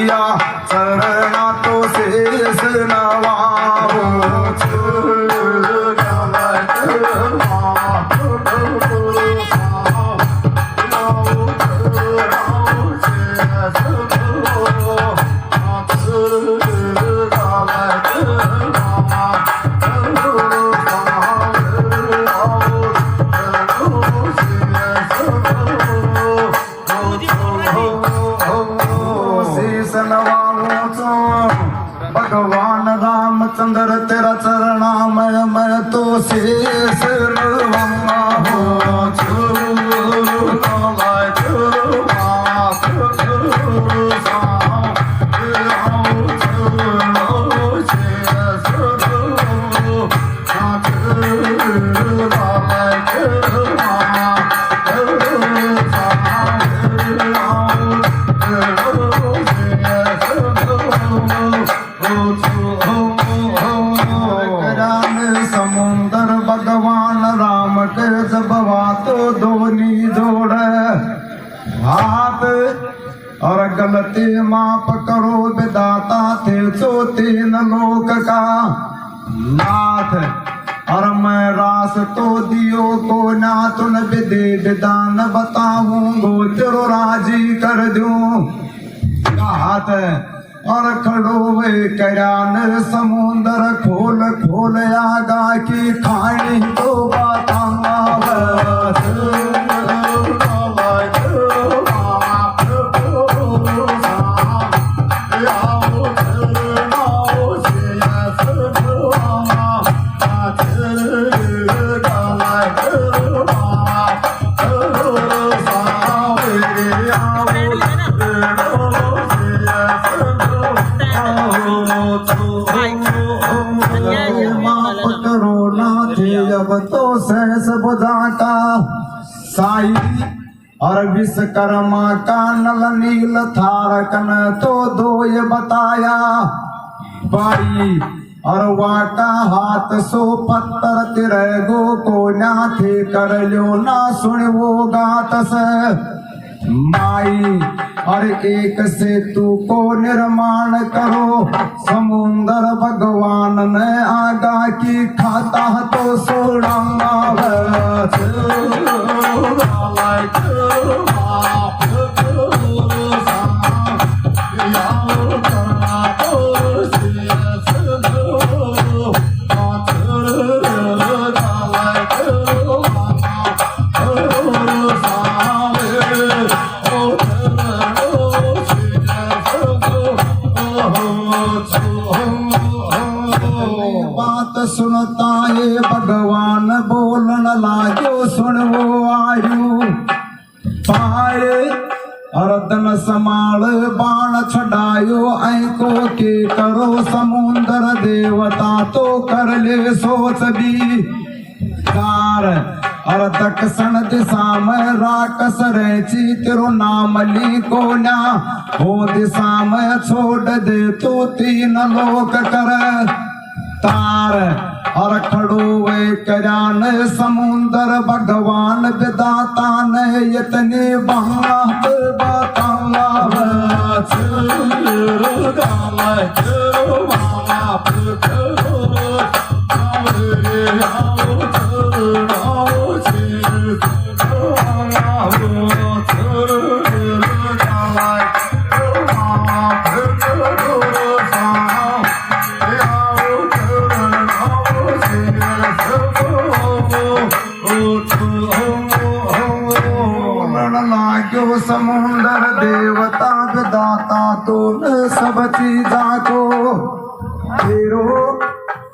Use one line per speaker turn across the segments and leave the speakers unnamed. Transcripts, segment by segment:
या चरणा तो शेष नवाहो भगवान रामचंद्र तेरा चरणामय मैं तो शेष नवाहो समुंदर भगवान राम के जब तो दोनी जोड़ हाथ और गलती माफ करो विदाता थे तो तीन लोक का नाथ और मैं रास तो दियो को ना तुन विधि विधान बताऊं गोचरो राजी कर दूं हाथ और खड़ो वे करान समुंदर खोल खोल आगा की खानी तो बताऊंगा अब तो सहस बुझाता साई और विश्वकर्मा का नल नील थारकन तो दो ये बताया बाई और वाका हाथ सो पत्थर तिरह गो को नाथे कर लो ना सुन वो गात से माई और एक सेतु को निर्माण करो समुंदर भगवान ने आगा की खाता तो सोड़ांगा बात सुनता ये भगवान बोलन लागो सुन वो आयु पाए अर्दन समाल बाण छड़ायो ऐको के करो समुंदर देवता तो कर ले सोच भी कार और दक्षिण दिशा में राकस रची तेरो नाम ली को ना हो दिशा में छोड़ दे तो तीन लोक कर तार और खड़ो वे करान समुंदर भगवान विदाता ने इतनी बात बताऊंगा समुंदर देवता विदाता तो सब चीजा को फेरो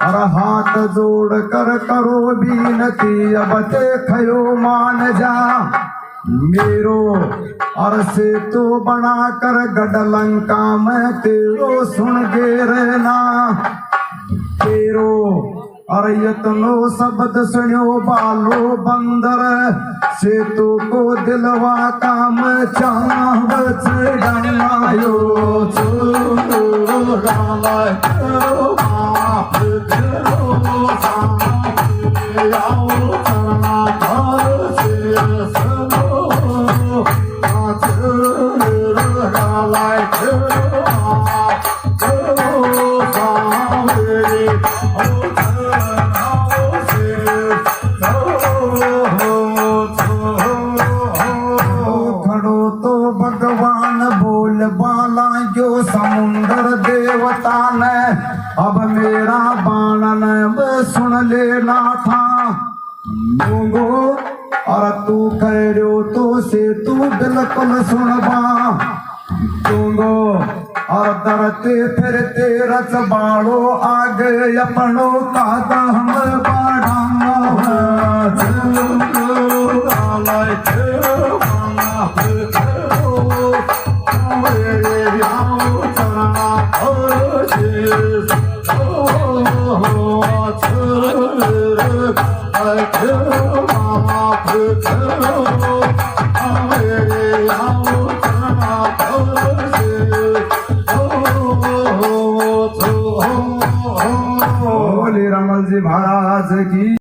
और हाथ जोड़ कर करो बीनती अब खयो मान जा मेरो और से तो बना कर गढ़ लंका में तेरो सुन गे रहना तेरो और यतनो शब्द सुनो बालो बंदर सेतु को दिलवा काम चावच डायो like खड़ो तो भगवान बोल बाला जो समुंदर देवता ने अब मेरा बाणन सुन लेना था लोगो और तू कहो तो से तू बिल्कुल सुनबा दूंगो और डरते फिरते रच बाड़ो आगे अपनों का हम बोले रमल जी महाराज की